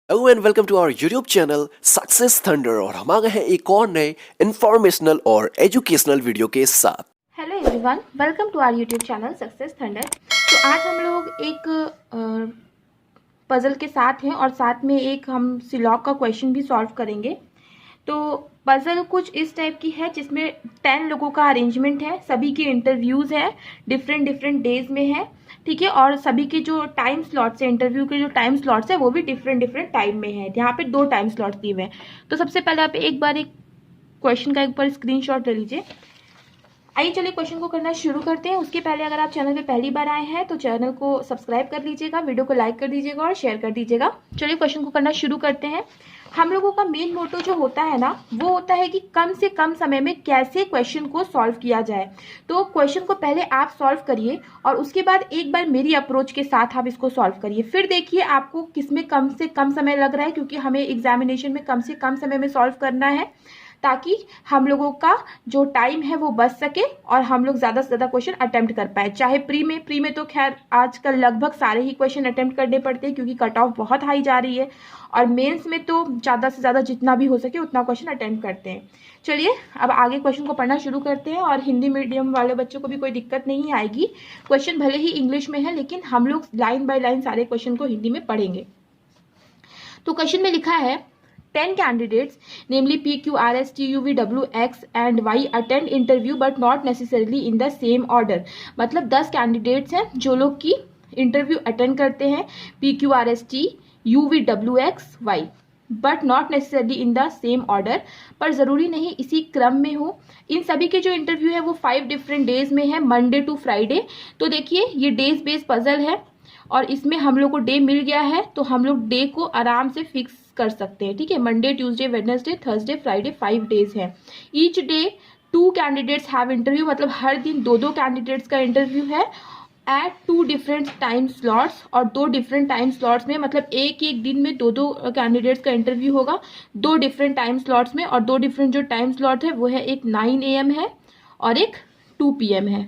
Hello and welcome to our YouTube channel Success Thunder. और हम आ गए हैं एक और नए इंफॉर्मेशनल और एजुकेशनल वीडियो के साथ। Hello everyone, welcome to our YouTube channel Success Thunder. तो आज हम लोग एक पज़ल के साथ हैं और साथ में एक हम सिलॉग का क्वेश्चन भी सॉल्व करेंगे। तो पज़ल कुछ इस टाइप की है जिसमें 10 लोगों का अरेंजमेंट है, सभी के इंटरव्यूज़ हैं, डिफरेंट डेज में है, ठीक है। और सभी के जो टाइम स्लॉट्स है, इंटरव्यू के जो टाइम स्लॉट्स है वो भी डिफरेंट टाइम में है। यहाँ पे 2 टाइम स्लॉट्स दिए हुए हैं। तो सबसे पहले आप एक क्वेश्चन का एक बार स्क्रीनशॉट ले लीजिए। आइए चलिए क्वेश्चन को करना शुरू करते हैं। उसके पहले अगर आप चैनल पे पहली बार आए हैं तो चैनल को सब्सक्राइब कर लीजिएगा, वीडियो को लाइक कर दीजिएगा और शेयर कर दीजिएगा। चलिए क्वेश्चन को करना शुरू करते हैं। हम लोगों का मेन मोटो जो होता है ना, वो होता है कि कम से कम समय में कैसे क्वेश्चन को सॉल्व किया जाए। तो क्वेश्चन को पहले आप सॉल्व करिए और उसके बाद एक बार मेरी अप्रोच के साथ आप इसको सॉल्व करिए, फिर देखिए आपको किसमें कम से कम समय लग रहा है, क्योंकि हमें एग्जामिनेशन में कम से कम समय में सॉल्व करना है ताकि हम लोगों का जो टाइम है वो बच सके और हम लोग ज़्यादा से ज़्यादा क्वेश्चन अटेम्प्ट कर पाए। चाहे प्री में तो खैर आजकल लगभग सारे ही क्वेश्चन अटेम्प्ट करने पड़ते हैं क्योंकि कट ऑफ बहुत हाई जा रही है, और मेंस में तो ज़्यादा से ज़्यादा जितना भी हो सके उतना क्वेश्चन अटेम्प्ट करते हैं। चलिए अब आगे क्वेश्चन को पढ़ना शुरू करते हैं। और हिंदी मीडियम वाले बच्चों को भी कोई दिक्कत नहीं आएगी, क्वेश्चन भले ही इंग्लिश में है लेकिन हम लोग लाइन बाय लाइन सारे क्वेश्चन को हिंदी में पढ़ेंगे। तो क्वेश्चन में लिखा है 10 candidates, namely P, Q, R, S, T, U, V, W, X and Y attend interview but not necessarily in the same order। मतलब 10 कैंडिडेट्स हैं जो लोग की इंटरव्यू अटेंड करते हैं, P, Q, R, S, T, U, V, W, X, Y, but not necessarily in the same order, पर ज़रूरी नहीं इसी क्रम में हो। इन सभी के जो इंटरव्यू है वो 5 डिफरेंट डेज में है, मंडे टू फ्राइडे। तो देखिए ये डेज बेस्ड पजल है और इसमें हम लोग को डे मिल गया है तो हम लोग डे को आराम से फिक्स कर सकते हैं, ठीक है। Monday, Tuesday, Wednesday, Thursday, Friday 5 days है। Each day 2 candidates have interview, मतलब हर दिन 2 कैंडिडेट्स का इंटरव्यू है एट 2 डिफरेंट टाइम स्लॉट्स। और 2 डिफरेंट टाइम स्लॉट्स में मतलब एक दिन में 2 कैंडिडेट्स का इंटरव्यू होगा 2 डिफरेंट टाइम स्लॉट्स में। और 2 डिफरेंट जो टाइम स्लॉट है वो है एक 9 AM है और एक 2 PM है,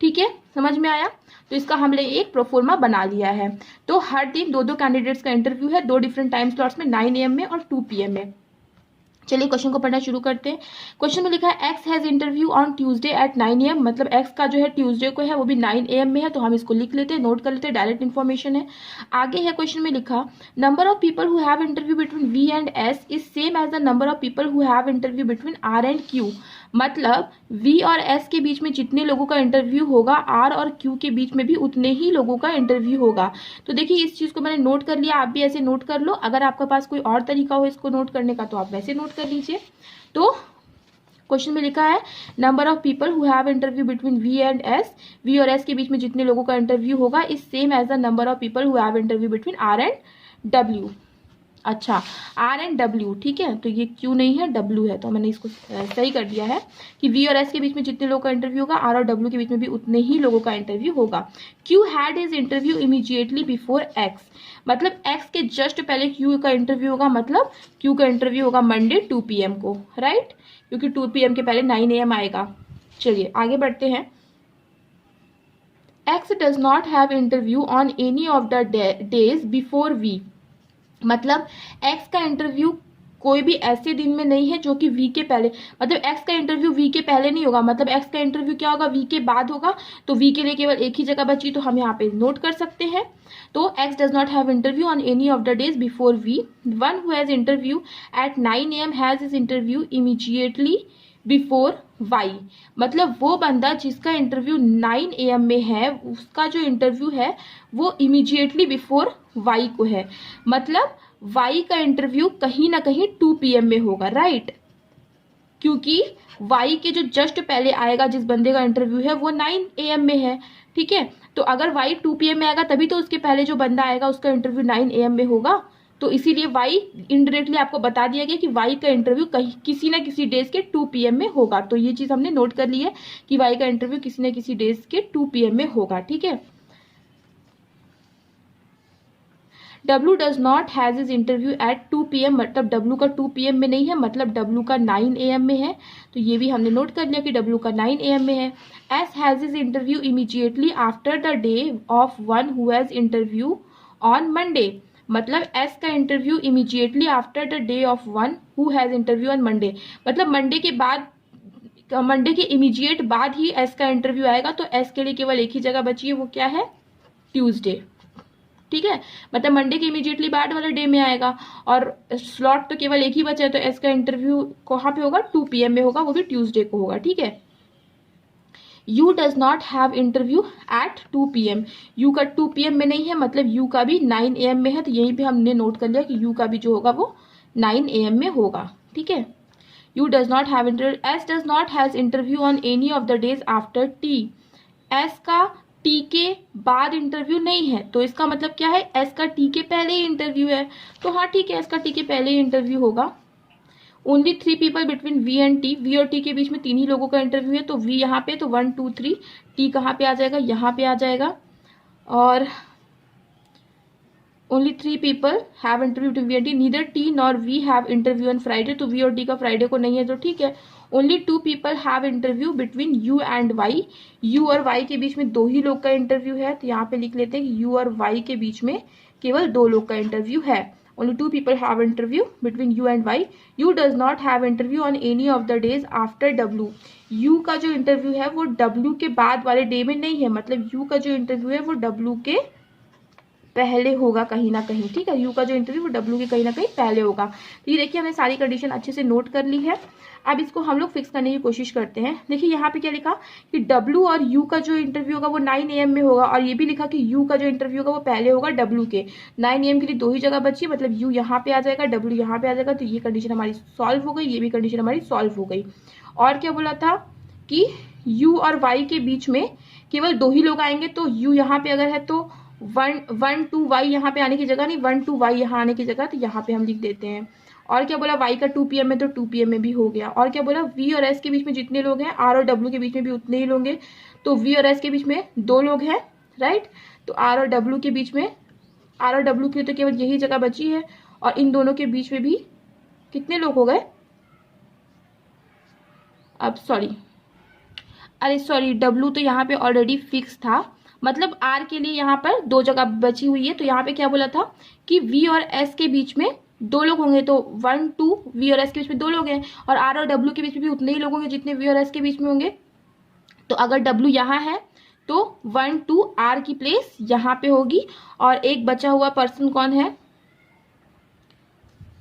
ठीक है, समझ में आया। तो इसका हमने एक प्रोफॉर्मा बना लिया है। तो हर दिन 2 कैंडिडेट्स का इंटरव्यू है 2 डिफरेंट टाइम स्लॉट्स में, 9 AM में और 2 PM में। चलिए क्वेश्चन को पढ़ना शुरू करते हैं। क्वेश्चन में लिखा है X has interview on Tuesday at 9 AM, मतलब एक्स का जो है ट्यूसडे को है वो भी 9 AM में है, तो हम इसको लिख लेते हैं, नोट कर लेते हैं, डायरेक्ट इन्फॉर्मेशन है। आगे है क्वेश्चन में लिखा number of people who have interview between V and S is same as the number of people who have interview between R and Q. मतलब वी और एस के बीच में जितने लोगों का इंटरव्यू होगा आर और क्यू के बीच में भी उतने ही लोगों का इंटरव्यू होगा। तो देखिए इस चीज़ को मैंने नोट कर लिया, आप भी ऐसे नोट कर लो। अगर आपके पास कोई और तरीका हो इसको नोट करने का तो आप वैसे नोट कर लीजिए। तो क्वेश्चन में लिखा है number of people who have interview between V and S, V और एस के बीच में जितने लोगों का इंटरव्यू होगा is same as the number of people who have interview between R and W. अच्छा, आर एंड डब्ल्यू, ठीक है, तो ये क्यू नहीं है डब्ल्यू है, तो मैंने इसको सही कर दिया है कि वी और एस के बीच में जितने लोगों का इंटरव्यू होगा आर और डब्ल्यू के बीच में भी उतने ही लोगों का इंटरव्यू होगा। Q had his interview immediately before x, मतलब एक्स के जस्ट पहले क्यू का इंटरव्यू होगा, मतलब क्यू का इंटरव्यू होगा मंडे 2 PM को, राइट, क्योंकि 2 PM के पहले 9 AM आएगा। चलिए आगे बढ़ते हैं। X does not have interview on any of the days before V, मतलब एक्स का इंटरव्यू कोई भी ऐसे दिन में नहीं है जो कि वी के पहले, मतलब एक्स का इंटरव्यू वी के पहले नहीं होगा, मतलब एक्स का इंटरव्यू क्या होगा, वी के बाद होगा। तो वी के लिए केवल एक ही जगह बची, तो हम यहाँ पे नोट कर सकते हैं। तो X does not have interview on any of the days before V. One who has interview at 9 AM has his interview immediately before Y, मतलब वो बंदा जिसका इंटरव्यू 9 AM में है उसका जो इंटरव्यू है वो इमीडिएटली बिफोर वाई को है, मतलब वाई का इंटरव्यू कहीं ना कहीं 2 PM में होगा, राइट, क्योंकि वाई के जो जस्ट पहले आएगा जिस बंदे का इंटरव्यू है वो 9 AM में है, ठीक है। तो अगर वाई 2 PM में आएगा तभी तो उसके पहले जो बंदा आएगा उसका इंटरव्यू 9 AM में होगा। तो इसीलिए वाई इनडायरेक्टली आपको बता दिया गया कि वाई का इंटरव्यू कहीं किसी ना किसी डेज के 2 PM में होगा। तो ये चीज हमने नोट कर ली है कि वाई का इंटरव्यू किसी ना किसी डेज के 2 PM में होगा, ठीक है। W does not has is interview at 2 PM, मतलब W का 2 PM में नहीं है, मतलब W का 9 AM में है। तो ये भी हमने नोट कर लिया कि W का 9 AM में है। S has is interview immediately after the day of one who has interview on Monday, मतलब एस का interview immediately after the day of one who has interview on Monday, मतलब Monday के बाद, Monday के immediate बाद ही S का interview आएगा। तो एस के लिए केवल एक ही जगह बची है, वो क्या है, ट्यूसडे। ठीक है, मतलब मंडे के इमीडिएटली बाद वाले डे में आएगा और स्लॉट तो केवल एक ही बचा है, तो एस का इंटरव्यू कहाँ पे होगा, 2 PM में होगा, वो भी ट्यूसडे को होगा। ठीक है, you does not have interview at 2 PM, you का 2 PM में नहीं है, मतलब यू का भी 9 AM में है। तो यहीं पे हमने नोट कर लिया कि यू का भी जो होगा वो 9 AM में होगा। ठीक है, you does not have interview, S does not has interview on any of the days after T, S का टी के बाद इंटरव्यू नहीं है, तो इसका मतलब क्या है, एस का टी के पहले ही इंटरव्यू है। तो हाँ ठीक है, एस का टी के पहले ही इंटरव्यू होगा। Only 3 people between V and T, V और टी के बीच में 3 ही लोगों का इंटरव्यू है। तो वी यहाँ पे, तो 1 2 3, टी कहाँ पे आ जाएगा, यहाँ पे आ जाएगा। और only 3 people have interview between V and T, neither T nor V have interview on Friday, तो वी और टी का फ्राइडे को नहीं है, तो ठीक है। Only 2 people have interview between U and Y, U और वाई के बीच में 2 ही लोग का इंटरव्यू है। तो यहाँ पे लिख लेते हैं कि यू और वाई के बीच में केवल 2 लोग का इंटरव्यू है। Only 2 people have interview between U and Y, U does not have interview on any of the days after W, U का जो इंटरव्यू है वो डब्ल्यू के बाद वाले डे में नहीं है, मतलब यू का जो इंटरव्यू है वो डब्ल्यू के पहले होगा कहीं ना कहीं। ठीक है, यू का जो इंटरव्यू वो डब्ल्यू के कहीं ना कहीं पहले होगा। तो ये देखिए हमने सारी कंडीशन अच्छे से नोट कर ली है। अब इसको हम लोग फिक्स करने की कोशिश करते हैं। देखिए यहाँ पे क्या लिखा कि डब्ल्यू और यू का जो इंटरव्यू होगा वो 9 AM में होगा, और ये भी लिखा कि यू का जो इंटरव्यू होगा वो पहले होगा डब्ल्यू के। 9 AM के लिए 2 ही जगह बची, मतलब यू यहाँ पे आ जाएगा, डब्ल्यू यहाँ पे आ जाएगा। तो ये कंडीशन हमारी सॉल्व हो गई, ये भी कंडीशन हमारी सॉल्व हो गई। और क्या बोला था कि यू और वाई के बीच में केवल 2 ही लोग आएंगे, तो यू यहाँ पे अगर है तो 1 2 वाई यहाँ पे आने की जगह नहीं, 1 2 वाई यहाँ आने की जगह, तो यहाँ पे हम लिख देते हैं। और क्या बोला, वाई का 2 PM में, तो 2 PM में भी हो गया। और क्या बोला, वी और एस के बीच में जितने लोग हैं, आर और डब्ल्यू के बीच में भी उतने ही लोग हैं, तो वी और एस के बीच में 2 लोग हैं, राइट। तो आर और डब्ल्यू के बीच में, आर और डब्ल्यू के लिए तो केवल यही जगह बची है, और इन दोनों के बीच में भी कितने लोग हो गए, अब सॉरी डब्ल्यू तो यहाँ पे ऑलरेडी फिक्स था, मतलब आर के लिए यहाँ पर 2 जगह बची हुई है। तो यहाँ पे क्या बोला था कि वी और एस के बीच में 2 लोग होंगे, तो 1 2 वी और एस के बीच में 2 लोग हैं, और आर और डब्ल्यू के बीच में भी उतने ही लोग होंगे जितने वी और एस के बीच में होंगे। तो अगर डब्ल्यू यहाँ है तो 1 2 आर की प्लेस यहाँ पे होगी, और एक बचा हुआ पर्सन कौन है,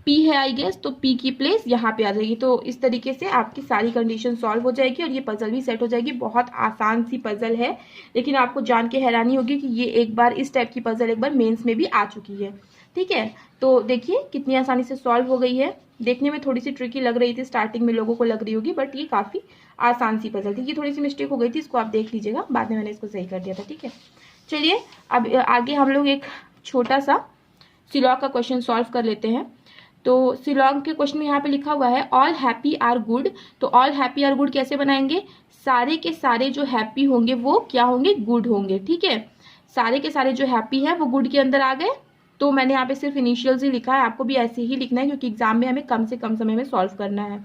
पी है आई गेस, तो पी की प्लेस यहाँ पे आ जाएगी। तो इस तरीके से आपकी सारी कंडीशन सॉल्व हो जाएगी और ये पजल भी सेट हो जाएगी। बहुत आसान सी पजल है, लेकिन आपको जान के हैरानी होगी कि ये एक बार इस टाइप की पजल एक बार मेंस में भी आ चुकी है। ठीक है, तो देखिए कितनी आसानी से सॉल्व हो गई है। देखने में थोड़ी सी ट्रिकी लग रही थी, स्टार्टिंग में लोगों को लग रही होगी, बट ये काफ़ी आसान सी पजल थी। ये थोड़ी सी मिस्टेक हो गई थी, इसको आप देख लीजिएगा, बाद में मैंने इसको सही कर दिया था। ठीक है, चलिए अब आगे हम लोग एक छोटा सा सिलॉग का क्वेश्चन सॉल्व कर लेते हैं। तो सिलॉग के क्वेश्चन में यहाँ पे लिखा हुआ है ऑल हैप्पी आर गुड। तो ऑल हैप्पी आर गुड कैसे बनाएंगे, सारे के सारे जो हैप्पी होंगे वो क्या होंगे, गुड होंगे। ठीक है, सारे के सारे जो हैप्पी है वो गुड के अंदर आ गए। तो मैंने यहाँ पे सिर्फ इनिशियल्स ही लिखा है, आपको भी ऐसे ही लिखना है क्योंकि एग्जाम में हमें कम से कम समय में सॉल्व करना है।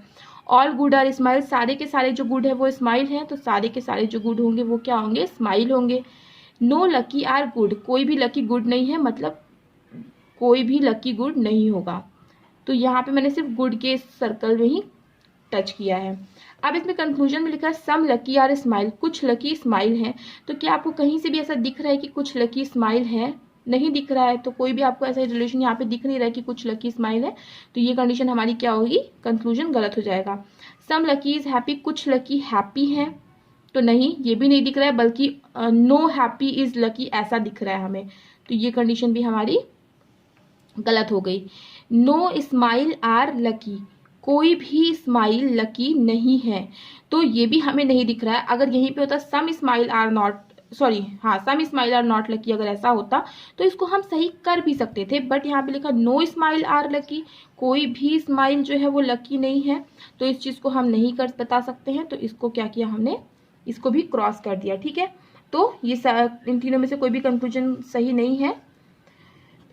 ऑल गुड आर स्माइल, सारे के सारे जो गुड है वो स्माइल है, तो सारे के सारे जो गुड होंगे वो क्या होंगे, स्माइल होंगे। नो लकी आर गुड, कोई भी लकी गुड नहीं है, मतलब कोई भी लकी गुड नहीं होगा। तो यहाँ पे मैंने सिर्फ गुड के सर्कल में ही टच किया है। अब इसमें कंक्लूजन में लिखा है सम लकी आर स्माइल, कुछ लकी स्माइल हैं। तो क्या आपको कहीं से भी ऐसा दिख रहा है कि कुछ लकी स्माइल है, नहीं दिख रहा है, तो कोई भी आपको ऐसा रिलेशन यहाँ पे दिख नहीं रहा है कि कुछ लकी स्माइल है, तो ये कंडीशन हमारी क्या होगी, कंक्लूजन गलत हो जाएगा। सम लकी इज हैप्पी, कुछ लकी हैप्पी हैं, तो नहीं, ये भी नहीं दिख रहा है, बल्कि नो हैप्पी इज लकी ऐसा दिख रहा है हमें, तो ये कंडीशन भी हमारी गलत हो गई। नो स्माइल आर लकी, कोई भी स्माइल लकी नहीं है, तो ये भी हमें नहीं दिख रहा है। अगर यहीं पे होता सम स्माइल आर नॉट, सॉरी हाँ, सम स्माइल आर नॉट लकी, अगर ऐसा होता तो इसको हम सही कर भी सकते थे, बट यहाँ पे लिखा नो स्माइल आर लकी, कोई भी स्माइल जो है वो लकी नहीं है, तो इस चीज़ को हम नहीं कर बता सकते हैं। तो इसको क्या किया हमने, इसको भी क्रॉस कर दिया। ठीक है, तो ये इन तीनों में से कोई भी कंक्लूजन सही नहीं है।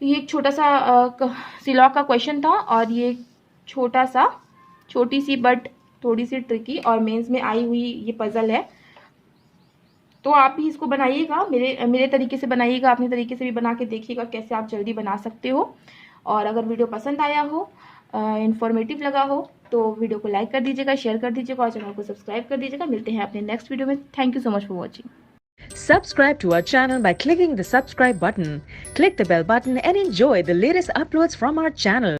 तो ये एक छोटा सा सिलॉग का क्वेश्चन था, और ये छोटी सी बट थोड़ी सी ट्रिकी और मेंस में आई हुई ये पजल है। तो आप भी इसको बनाइएगा, मेरे तरीके से बनाइएगा, अपने तरीके से भी बना के देखिएगा कैसे आप जल्दी बना सकते हो। और अगर वीडियो पसंद आया हो, इन्फॉर्मेटिव लगा हो, तो वीडियो को लाइक कर दीजिएगा, शेयर कर दीजिएगा और चैनल को सब्सक्राइब कर दीजिएगा। मिलते हैं अपने नेक्स्ट वीडियो में। Thank you so much for watching. Subscribe to our channel by clicking the subscribe button. Click the bell button and enjoy the latest uploads from our channel.